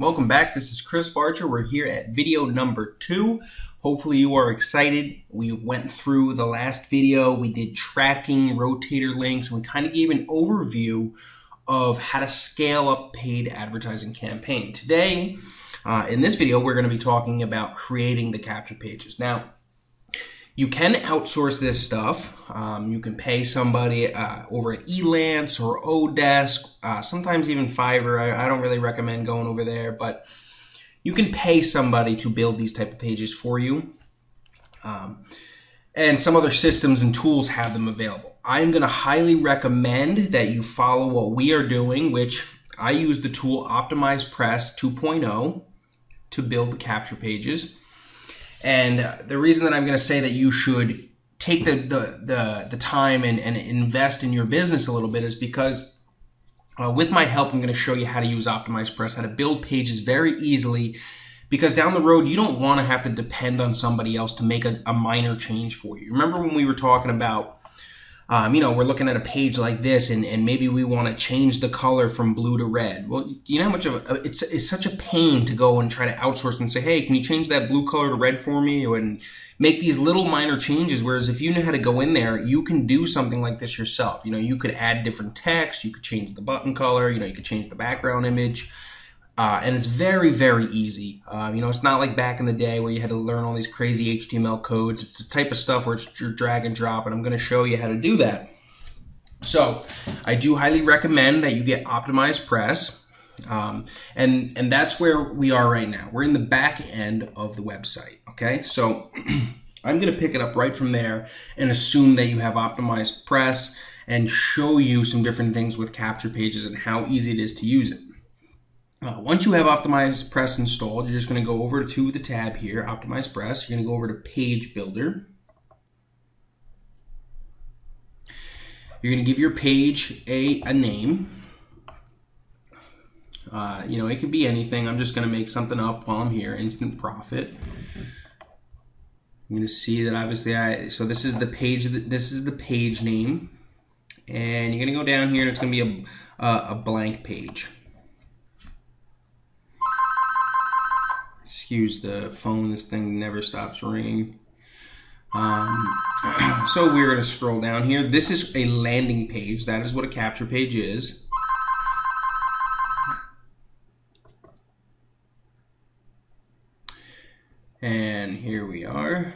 Welcome back. This is Chris Barger. We're here at video number 2. Hopefully you are excited. We went through the last video. We did tracking, rotator links, and we kind of gave an overview of how to scale up paid advertising campaign. Today, in this video, we're going to be talking about creating the capture pages. Now, you can outsource this stuff. You can pay somebody over at Elance or Odesk, sometimes even Fiverr. I don't really recommend going over there, but you can pay somebody to build these type of pages for you. And some other systems and tools have them available. I'm going to highly recommend that you follow what we are doing, which I use the tool Optimize Press 2.0 to build the capture pages. And the reason that I'm going to say that you should take the time and invest in your business a little bit is because with my help, I'm going to show you how to use Optimize Press, how to build pages very easily, because down the road, you don't want to have to depend on somebody else to make a minor change for you. Remember when we were talking about, we're looking at a page like this and maybe we want to change the color from blue to red. Well, you know how much of it's such a pain to go and try to outsource and say, hey, can you change that blue color to red for me? And make these little minor changes. Whereas if you know how to go in there, you can do something like this yourself. You could add different text. You could change the button color. You could change the background image. And it's very, very easy. It's not like back in the day where you had to learn all these crazy HTML codes. It's the type of stuff where it's your drag and drop, and I'm going to show you how to do that. So I do highly recommend that you get Optimize Press, and that's where we are right now. We're in the back end of the website, okay? So I'm going to pick it up right from there and assume that you have Optimize Press and show you some different things with capture pages and how easy it is to use it. Once you have Optimize Press installed, you're just going to go over to the tab here, Optimize Press. You're going to go over to Page Builder. You're going to give your page a name. It could be anything. I'm just going to make something up while I'm here. Instant Profit. I'm going to see that obviously so this is the page. This is the page name, and you're going to go down here, and it's going to be a blank page. Excuse the phone, this thing never stops ringing. So we're going to scroll down here. This is a landing page. That is what a capture page is. And here we are.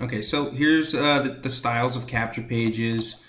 Okay, so here's the styles of capture pages.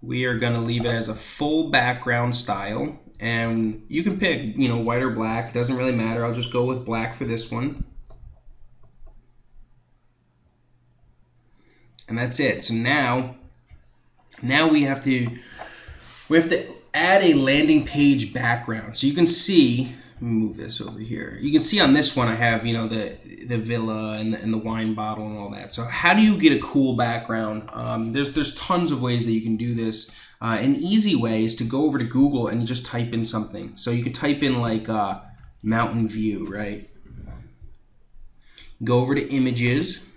We are going to leave it as a full background style. And you can pick, white or black. It doesn't really matter. I'll just go with black for this one. And that's it. So now we have to add a landing page background. So you can see, let me move this over here. You can see on this one I have, the villa and the wine bottle and all that. So how do you get a cool background? There's tons of ways that you can do this. An easy way is to go over to Google and just type in something. So you could type in like mountain view, right? Go over to images,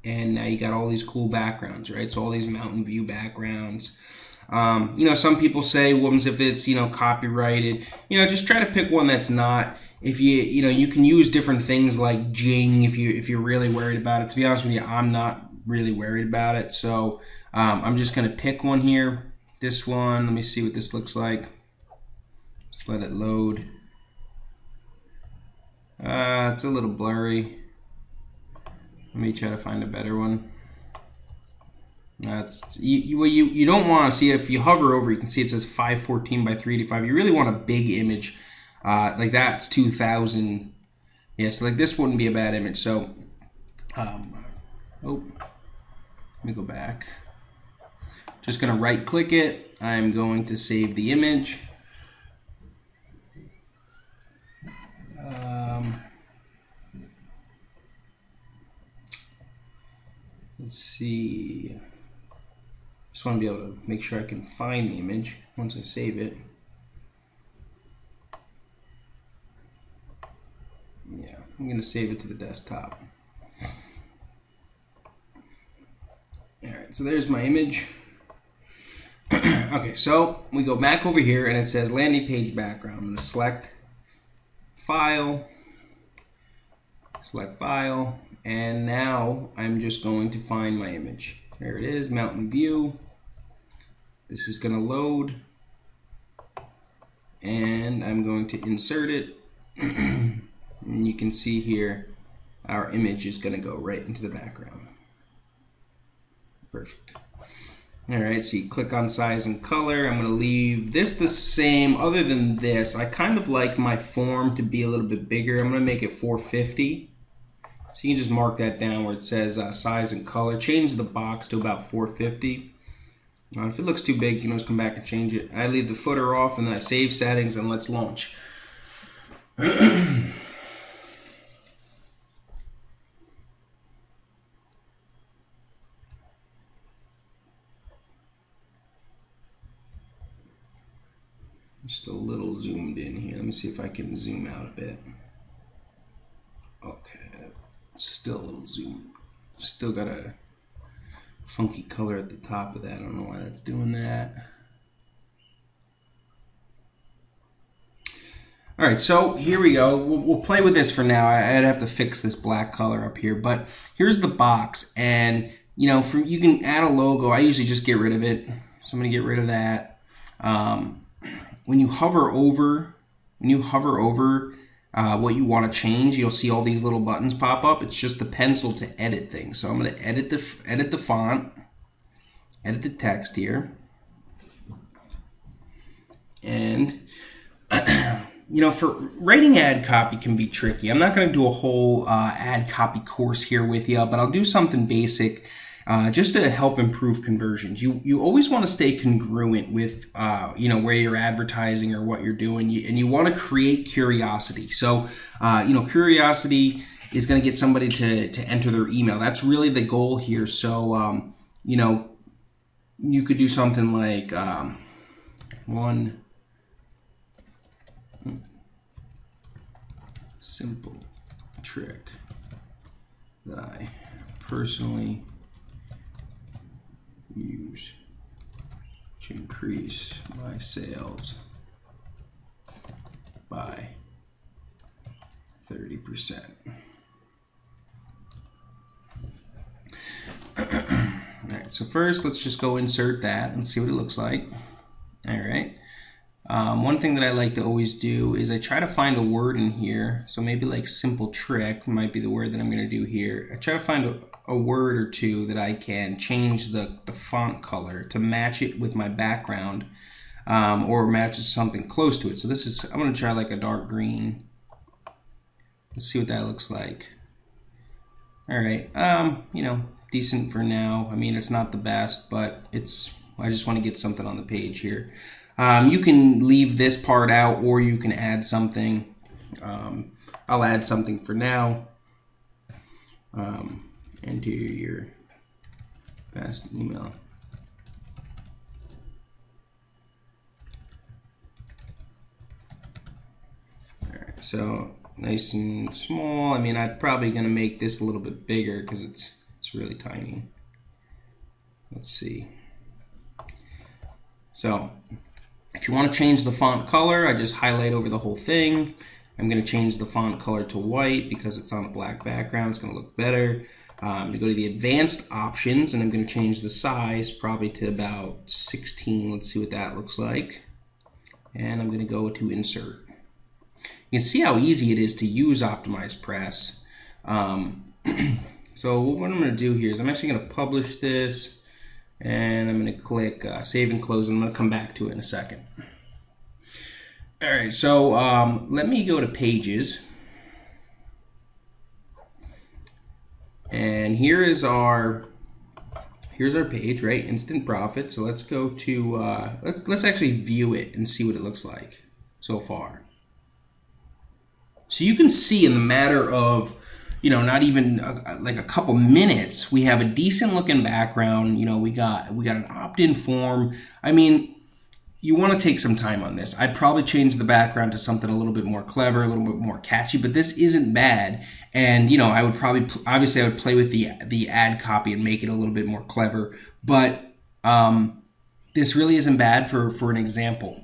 and now you got all these cool backgrounds, right? So all these mountain view backgrounds. Some people say, well, if it's copyrighted, just try to pick one that's not. If you can use different things like Jing if you're really worried about it. To be honest with you, I'm not really worried about it, so I'm just going to pick one here. This one, let me see what this looks like. Just let it load. It's a little blurry. Let me try to find a better one. You don't want to see it. If you hover over, you can see it says 514 by 385. You really want a big image. Like that's 2000. Yeah, so like this wouldn't be a bad image. So, let me go back. Just going to right click it. I'm going to save the image. Let's see. Just want to be able to make sure I can find the image once I save it. Yeah, I'm going to save it to the desktop. Alright, so there's my image. Okay, so we go back over here and it says landing page background. I'm going to select File, select File, and now I'm just going to find my image. There it is, Mountain View. This is going to load, and I'm going to insert it. And you can see here our image is going to go right into the background. Perfect. Alright, so you click on size and color. I'm going to leave this the same. Other than this, I kind of like my form to be a little bit bigger. I'm going to make it 450. So you can just mark that down where it says size and color. Change the box to about 450. If it looks too big, you can always come back and change it. I leave the footer off, and then I save settings, and let's launch. Just a little zoomed in here. Let me see if I can zoom out a bit. Okay, still a little zoom. Still got a funky color at the top of that. I don't know why that's doing that. All right, so here we go. We'll play with this for now. I'd have to fix this black color up here, but here's the box, and you know, you can add a logo. I usually just get rid of it, so I'm gonna get rid of that. When you hover over what you want to change, you'll see all these little buttons pop up. It's just the pencil to edit things. So I'm going to edit the font, edit the text here, and you know, for writing ad copy can be tricky. I'm not going to do a whole ad copy course here with you, but I'll do something basic. Just to help improve conversions. You always want to stay congruent with you know, where you're advertising or what you're doing, and you want to create curiosity. So you know, curiosity is going to get somebody to enter their email. That's really the goal here. So you know, you could do something like one simple trick that I personally use to increase my sales by 30%. Alright, so first let's just go insert that and see what it looks like. Alright. One thing that I like to always do is I try to find a word in here. So maybe like simple trick might be the word that I'm going to do here. I try to find a word or two that I can change the font color to match it with my background, or matches something close to it. So this is, I'm going to try like a dark green. Let's see what that looks like. Alright, you know, decent for now. I mean, it's not the best, but I just want to get something on the page here. You can leave this part out, or you can add something. I'll add something for now. Enter your best email. Alright, so nice and small. I mean, I'm probably going to make this a little bit bigger because it's really tiny. Let's see. So if you want to change the font color, I just highlight over the whole thing. I'm going to change the font color to white because it's on a black background. It's going to look better. You go to the advanced options, and I'm going to change the size probably to about 16. Let's see what that looks like. And I'm going to go to insert. You can see how easy it is to use Optimize Press. So what I'm going to do here is I'm actually going to publish this, and I'm going to click save and close, and I'm going to come back to it in a second. Alright, so let me go to pages, and here's our page, right? Instant Profit. So let's go to let's actually view it and see what it looks like so far. So you can see in the matter of, you know, not even like a couple minutes, we have a decent looking background. You know, we got an opt-in form. I mean, you want to take some time on this. I'd probably change the background to something a little bit more clever, a little bit more catchy, but this isn't bad. And, you know, I would probably, obviously I would play with the ad copy and make it a little bit more clever, but this really isn't bad for an example.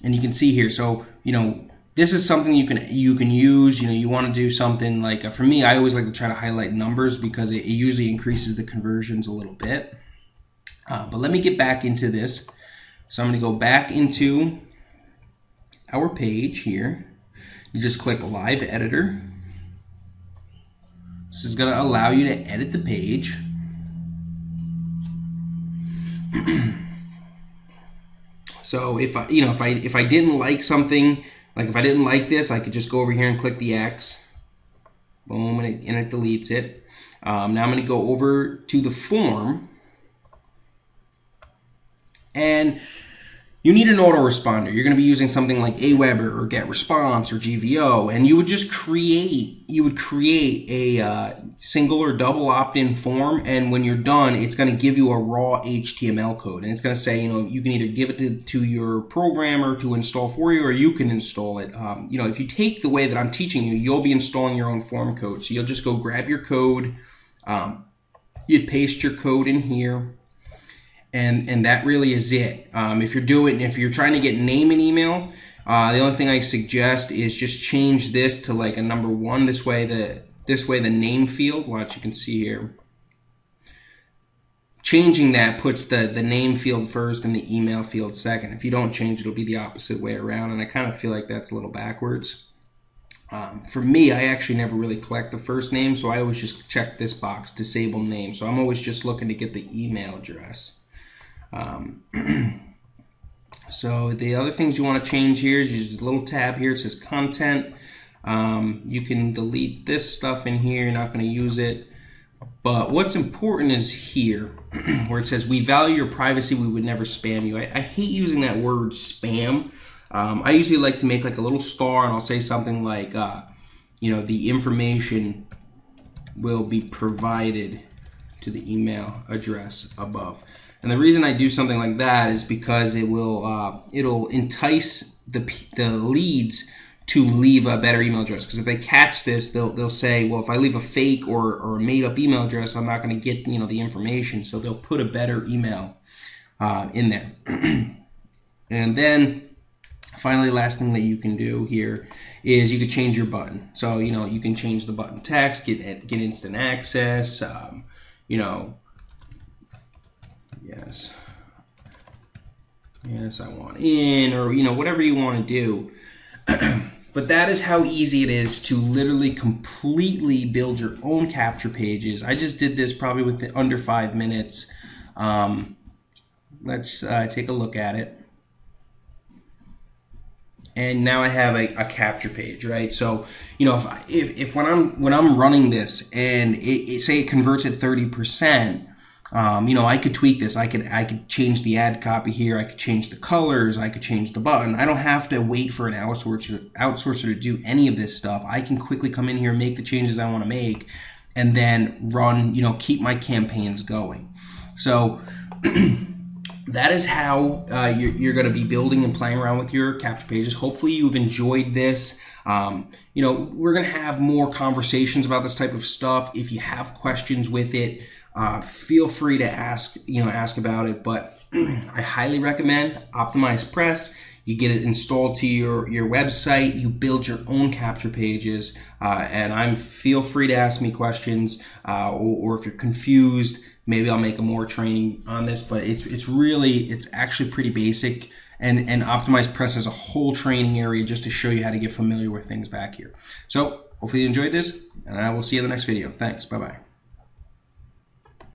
And you can see here, so, you know, this is something you can use. You know, you want to do something like, for me, I always like to try to highlight numbers because it usually increases the conversions a little bit. But let me get back into this. So I'm going to go back into our page here. You just click Live Editor. This is going to allow you to edit the page. So if I didn't like something, like if I didn't like this, I could just go over here and click the X. Boom, and it deletes it. Now I'm going to go over to the form, and you need an autoresponder. You're going to be using something like Aweber or GetResponse or GVO, and you would just create a single or double opt-in form, and when you're done, it's going to give you a raw HTML code, and it's going to say, you know, you can either give it to your programmer to install for you, or you can install it. You know, if you take the way that I'm teaching you, you'll be installing your own form code. So you'll just go grab your code, you'd paste your code in here. And that really is it. If you're trying to get name and email, the only thing I suggest is just change this to like a number 1. This way the name field, watch, you can see here. Changing that puts the name field first and the email field second. If you don't change, it'll be the opposite way around, and I kind of feel like that's a little backwards. For me, I actually never really collect the first name, so I always just check this box, disable name. So I'm always just looking to get the email address. So the other things you want to change here is use the little tab here. It says content. You can delete this stuff in here. You're not going to use it. But what's important is here where it says we value your privacy. We would never spam you. I hate using that word spam. I usually like to make like a little star, and I'll say something like, you know, the information will be provided to the email address above. And the reason I do something like that is because it will it'll entice the leads to leave a better email address. Because if they catch this, they'll say, well, if I leave a fake or a made-up email address, I'm not going to get, you know, the information. So they'll put a better email in there. And then finally, last thing that you can do here is you can change your button. So, you know, you can change the button text, get instant access, you know. Yes, I want in, or, you know, whatever you want to do. But that is how easy it is to literally completely build your own capture pages. I just did this probably with under 5 minutes. Let's take a look at it. And now I have a capture page, right? So, you know, if when I'm running this and say it converts at 30%, you know, I could tweak this. I could change the ad copy here. I could change the colors. I could change the button. I don't have to wait for an outsourcer to do any of this stuff. I can quickly come in here, make the changes I want to make, and then run, you know, keep my campaigns going. So that is how you're going to be building and playing around with your capture pages. Hopefully you've enjoyed this. You know, we're going to have more conversations about this type of stuff. If you have questions with it, feel free to ask about it. But I highly recommend Optimize Press. You get it installed to your website. You build your own capture pages, and feel free to ask me questions, or if you're confused, maybe I'll make a more training on this. But it's actually pretty basic. And Optimize Press has a whole training area just to show you how to get familiar with things back here. So hopefully you enjoyed this, and I will see you in the next video. Thanks. Bye-bye.